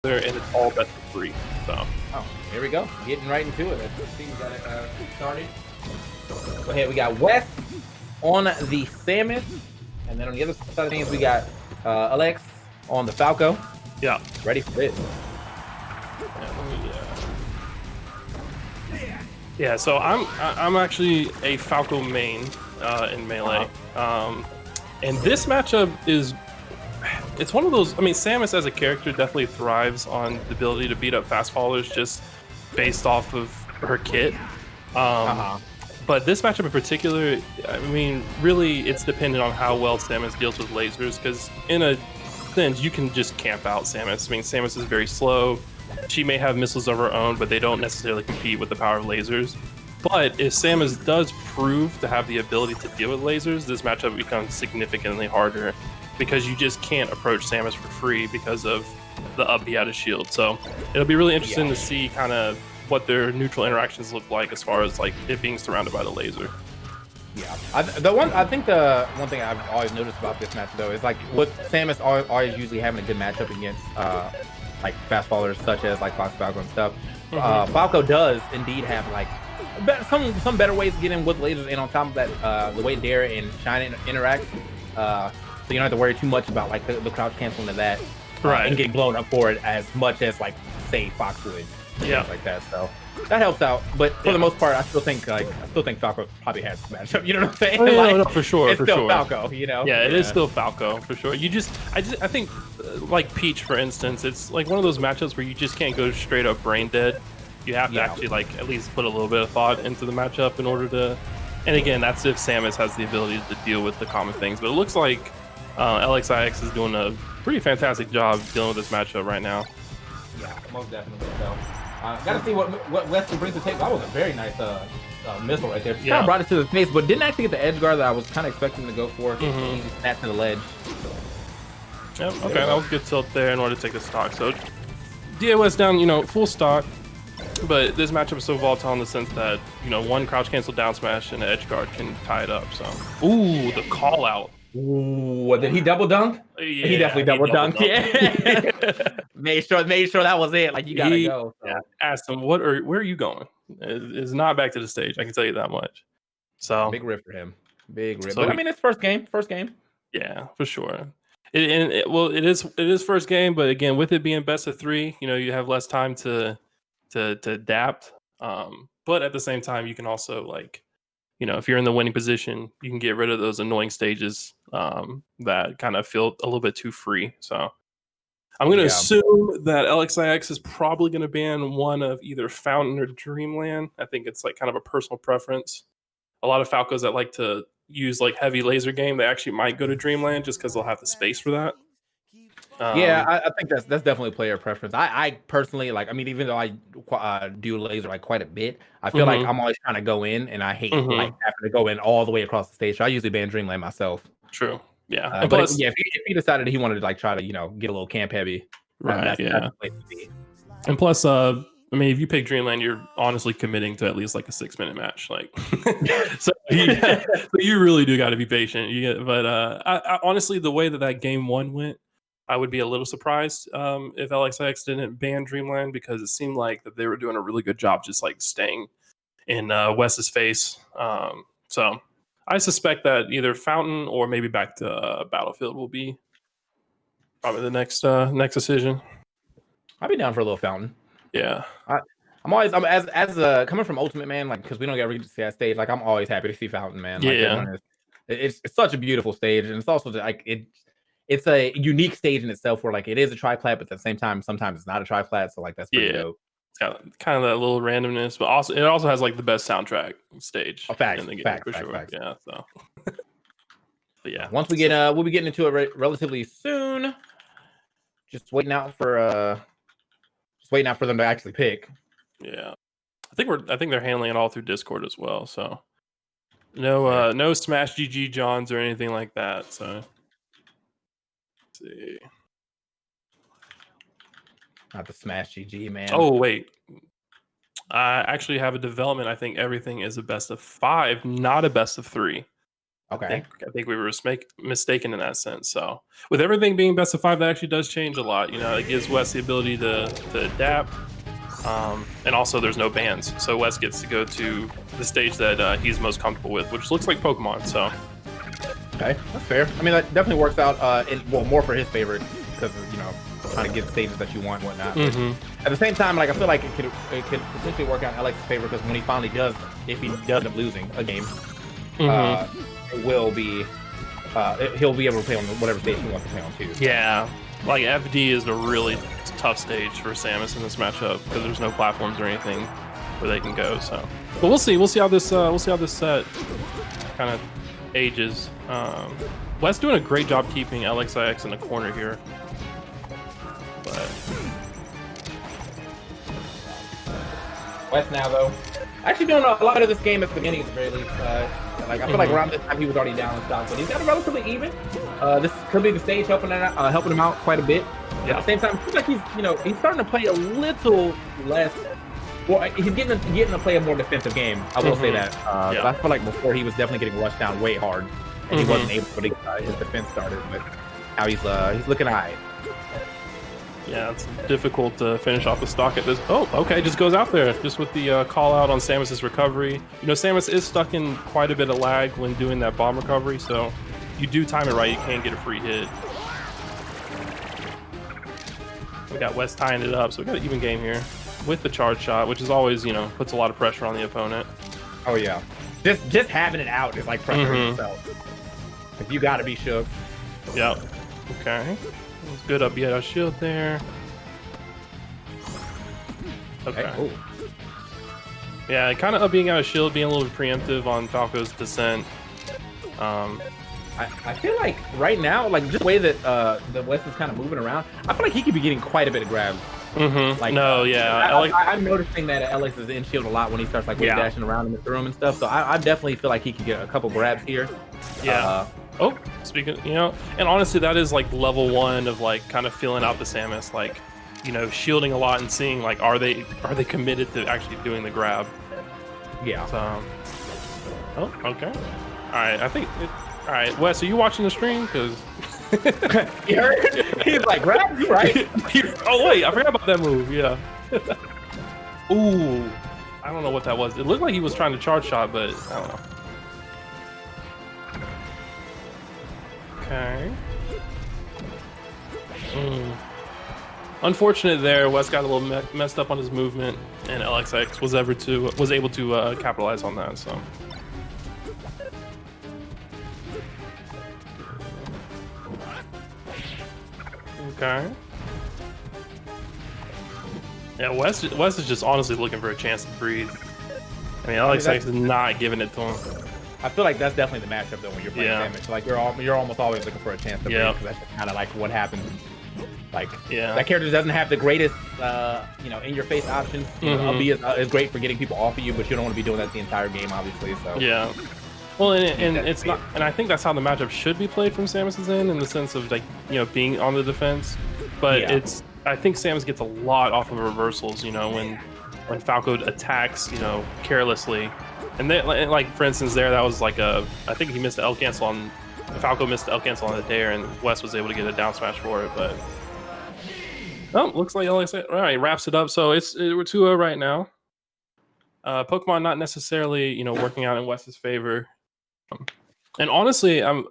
and it's all best of 3. So Oh, here we go. Getting right into it. Let's see, we got it started. Go ahead. We got Wes on the Samus, and then on the other side of things, we got LX on the Falco. yeah. Ready for this. Yeah, so I'm actually a Falco main in Melee. And this matchup it's one of those. I mean, Samus as a character definitely thrives on the ability to beat up fast followers just based off of her kit. But this matchup in particular, I mean, really, it's dependent on how well Samus deals with lasers. Because in a sense, you can just camp out Samus. I mean, Samus is very slow. She may have missiles of her own, but they don't necessarily compete with the power of lasers. But if Samus does prove to have the ability to deal with lasers, this matchup becomes significantly harder because you just can't approach Samus for free because of the up B out of shield. So it'll be really interesting to see kind of what their neutral interactions look like as far as like it being surrounded by the laser. Yeah, I think the one thing I've always noticed about this match though is like with Samus always usually having a good matchup against like fast followers such as like Fox Falco and stuff. Falco does indeed have like some better ways to get in with lasers, and on top of that, the way Dare and Shine interact, so you don't have to worry too much about like the crouch canceling of that, and getting blown up for it as much as like say Fox would, like that. So that helps out, but for the most part, I still think Falco probably has the matchup. You know what I'm saying? No, for sure, it's still Falco. You know? Yeah, it is still Falco for sure. I think like Peach, for instance, it's like one of those matchups where you just can't go straight up brain dead. You have to actually like at least put a little bit of thought into the matchup in order to. And again, that's if Samus has the ability to deal with the common things. But it looks like LXIX is doing a pretty fantastic job dealing with this matchup right now. Yeah, most definitely. So, gotta see what Wesley brings to the table. That was a very nice missile right there. Kind of brought it to the face, but didn't actually get the edge guard that I was kind of expecting to go for. Easy snap to the ledge. Yep. Okay, that was a good tilt there in order to take the stock. So DOS down, full stock. But this matchup is so volatile in the sense that, one crouch cancel down smash and an edge guard can tie it up. So, ooh, the call out. Ooh, did he double dunk? Yeah, he definitely double dunked. Yeah, made sure that was it. Like you gotta go. So. Yeah, asked him where are you going? It's not back to the stage. I can tell you that much. So big rip for him. Big rip. So but I mean, it's first game. Yeah, for sure. It is first game, but again, with it being best of 3, you have less time to adapt, but at the same time you can also like if you're in the winning position, you can get rid of those annoying stages that kind of feel a little bit too free. So I'm going to assume that LXIX is probably going to ban one of either Fountain or Dreamland. I think it's like kind of a personal preference. A lot of Falcos that like to use like heavy laser game, they actually might go to Dreamland just because they'll have the space for that. I think that's definitely player preference. I personally like. I mean, even though I do laser like quite a bit, I feel like I'm always trying to go in, and I hate like having to go in all the way across the stage. So I usually ban Dreamland myself. True. Yeah. And plus, if he decided he wanted to like try to get a little camp heavy, right? That's the place to be. And plus, I mean, if you pick Dreamland, you're honestly committing to at least like a 6-minute match. Like, so you really do got to be patient. But I honestly, the way that game 1 went, I would be a little surprised if LXIX didn't ban Dreamland, because it seemed like that they were doing a really good job just like staying in Wes's face. So I suspect that either Fountain or maybe back to Battlefield will be probably the next decision. I'll be down for a little Fountain. Yeah. I'm as a coming from Ultimate, man, like because we don't get to see that stage. Like I'm always happy to see Fountain, man. Like, it's such a beautiful stage, and it's also like it's a unique stage in itself where like it is a triplat, but at the same time sometimes it's not a triplat. So like that's pretty dope. It's got kind of that little randomness, but also it also has like the best soundtrack stage in the game for sure. Facts. Yeah. So, but yeah. Once we get we'll be getting into it relatively soon. Just waiting out for them to actually pick. Yeah, I think they're handling it all through Discord as well. So no Smash GG Johns or anything like that. So let's see. Not the Smash GG, man. Oh wait, I actually have a development. I think everything is a best of 5, not a best of 3. Okay. I think we were mistaken in that sense. So with everything being best of 5, that actually does change a lot. You know, it gives Wes the ability to adapt. And also there's no bans, so Wes gets to go to the stage that he's most comfortable with, which looks like Pokemon. So okay, that's fair. I mean, that definitely works out more for his favor because you know trying to get stages that you want and whatnot. At the same time, like I feel like it could potentially work out in LX's favor because when he finally does, if he does end up losing a game, it will be he'll be able to play on whatever stage he wants to play on too. Yeah, like FD is a really tough stage for Samus in this matchup because there's no platforms or anything where they can go. So, but we'll see. We'll see how this set kind of ages. Wes doing a great job keeping LXIX in the corner here, but Wes now though, actually doing a lot of this game at the beginning at the very least. Like I feel like around this time he was already down in stock, but he's got a relatively even. This could be the stage helping him out quite a bit. yeah. At the same time, it seems like he's starting to play a little less. Well, he's getting to play a more defensive game. I will say that. I feel like before he was definitely getting rushed down way hard, and he wasn't able to get his defense started. But now he's looking high. Yeah, it's difficult to finish off the stock at this. Oh, okay, just goes out there just with the call out on Samus's recovery. You know, Samus is stuck in quite a bit of lag when doing that bomb recovery, so you do time it right, you can get a free hit. We got Wes tying it up, so we got an even game here with the charge shot, which is always, you know, puts a lot of pressure on the opponent. Oh yeah, just having it out is like pressuring yourself. If you gotta be shook. Yep. Okay. It's good up yet our shield there. Okay. Hey, yeah, kind of up being out of shield, being a little bit preemptive on Falco's descent. I feel like right now, like just the way that the West is kind of moving around, I feel like he could be getting quite a bit of grabs. Like, no, yeah. I'm noticing that Alex is in shield a lot when he starts like dashing around in the room and stuff. So I definitely feel like he could get a couple grabs here. Yeah. Oh, speaking, you know, and honestly, that is like level 1 of like kind of feeling out the Samus, like, you know, shielding a lot and seeing like are they committed to actually doing the grab. Yeah. So, oh, okay. All right, I think. All right, Wes, are you watching the stream? Because you heard? He's like, grab, you right? Oh wait, I forgot about that move. Yeah. Ooh, I don't know what that was. It looked like he was trying to charge shot, but I don't know. Okay. Unfortunate there. Wes got a little messed up on his movement, and LXIX was able to capitalize on that. So. Okay. Yeah, Wes is just honestly looking for a chance to breathe. I mean, LXIX is not giving it to him. I feel like that's definitely the matchup though when you're playing damage. Like you're almost always looking for a chance to breathe because that's kind of like what happens. Like that character doesn't have the greatest, you know, in-your-face options. You know, LB is great for getting people off of you, but you don't want to be doing that the entire game, obviously. So yeah. Well, and it's not, and I think that's how the matchup should be played from Samus's end, in the sense of like, you know, being on the defense. But I think Samus gets a lot off of reversals. You know, when Falco attacks, you know, carelessly. And then, like for instance, that was like I think he missed the L cancel on, Falco missed the L cancel on the dare, and Wes was able to get a down smash for it. But looks like LXIX, all right, wraps it up. So we're 2-0 right now. Pokemon not necessarily, you know, working out in Wes's favor. And honestly, I'm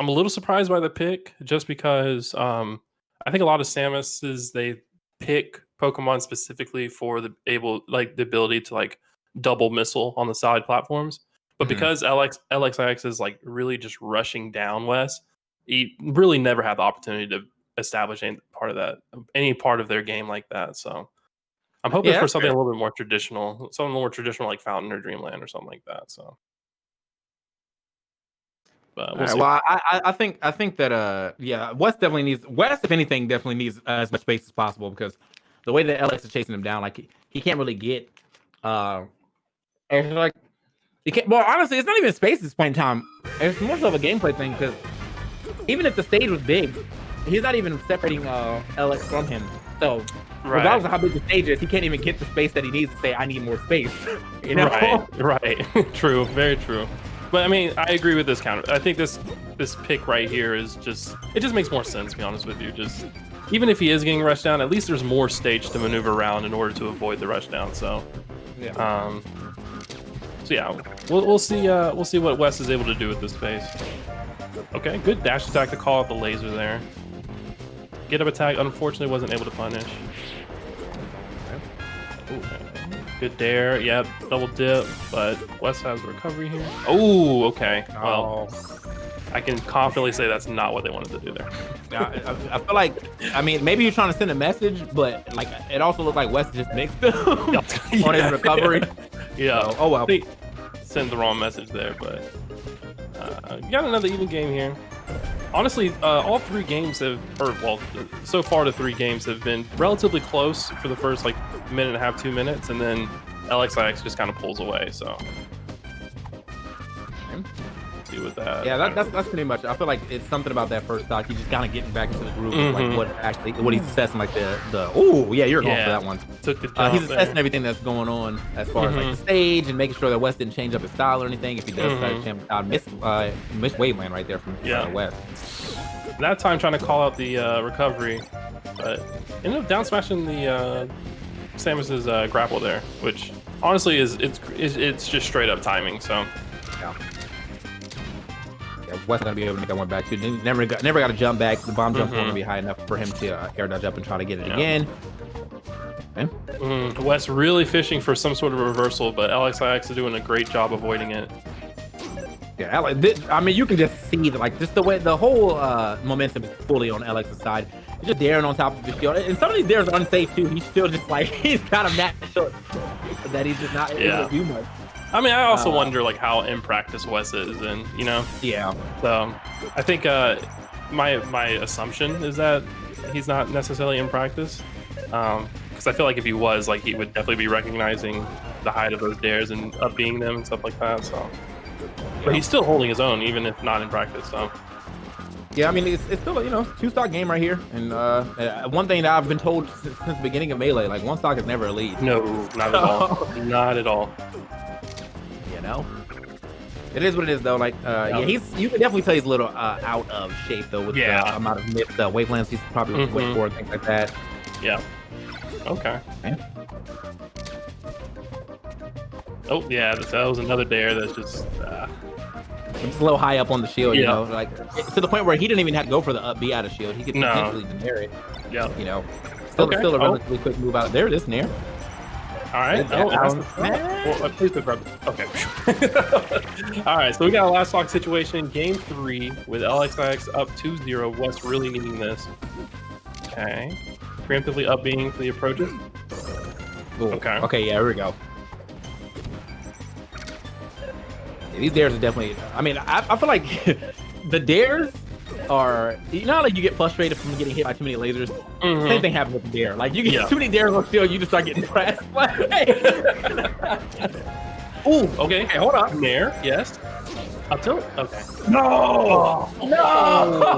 a little surprised by the pick, just because I think a lot of Samus's, they pick Pokemon specifically for the ability to like double missile on the side platforms. But because LXIX is like really just rushing down Wes, he really never had the opportunity to establish any part of their game like that. So I'm hoping for something a little bit more traditional, like Fountain or Dreamland or something like that. So. But we'll see. Well, I think that Wes if anything definitely needs as much space as possible, because the way that LX is chasing him down, like he can't really get it's like you can't. Well, honestly, it's not even space at this point in time. It's more so of a gameplay thing, because even if the stage was big, he's not even separating LX from him. So regardless of how big the stage is, he can't even get the space that he needs to say, I need more space. You know? Right. True. Very true. But I mean, I agree with this counter. I think this pick right here is just makes more sense, to be honest with you. Just even if he is getting rushed down, at least there's more stage to maneuver around in order to avoid the rush down. So, Yeah. So yeah, we'll see what Wes is able to do with this phase. Okay, good dash attack to call out the laser there. Get up attack, unfortunately wasn't able to punish. Ooh, good dare, yep, double dip, but Wes has recovery here. Oh, okay. Well, I can confidently say that's not what they wanted to do there. I feel like, I mean, maybe you're trying to send a message, but like it also looked like Wes just mixed them on his recovery. Yeah. So, oh well. They sent the wrong message there, but you got another even game here. Honestly, all 3 games have, or well, so far the 3 games have been relatively close for the first like minute and a half, 2 minutes, and then LXIX just kind of pulls away. So, see what that. Yeah, that's pretty much. I feel like it's something about that first stock. He's just kind of getting back into the groove, of, like what he's assessing, like the. Oh yeah, you're going for that one. Took the jump he's assessing everything that's going on as far as like the stage and making sure that West didn't change up his style or anything. If he does, miss Waveland right there from West. That time trying to call out the recovery, but ended up down smashing the Samus's grapple there, which honestly it's just straight up timing. So yeah, West gonna be able to make that one back too. Never got to jump back. The bomb jump won't gonna be high enough for him to air dodge up and try to get it again. Okay. West really fishing for some sort of reversal, but LXIX is doing a great job avoiding it. Yeah, I mean, you can just see that, like, just the way the whole momentum is fully on LX's side. He's just daring on top of the shield, and some of these dares are unsafe too. He's still just like he's kind of natural that he's just not able to do much. I mean, I also wonder like how in practice Wes is, and you know. Yeah. So, I think my assumption is that he's not necessarily in practice, because I feel like if he was, like, he would definitely be recognizing the height of those dares and up-being them and stuff like that. So. But he's still holding his own, even if not in practice. So, yeah, I mean, it's still a 2-stock game right here. And one thing that I've been told since the beginning of Melee, like 1 stock is never a lead. No, not at all. Not at all. You know, it is what it is though. Like, yeah, you can definitely tell he's a little out of shape though with the amount of missed wavelands he's probably waiting for, things like that. Yeah. Okay. Oh yeah, that was another dare that's just. It's a little high up on the shield, you know, like to the point where he didn't even have to go for the up B out of shield. He could potentially dare it. Yeah. You know, still a relatively quick move out. There it is, near. All right. Please grab it. Okay. All right. So we got a last stock situation. Game 3 with LXIX up 2-0. West really needing this. Okay. Preemptively up being for the approaches. Ooh. Okay. Okay. Yeah. Here we go. These dares are definitely. I mean, I feel like the dares are. You know, like you get frustrated from getting hit by too many lasers. Same thing happens with the dare. Like you get too many dares on field, you just start getting pressed. Ooh. Okay. Hold on. There. Yes. Up tilt. Okay. No. No.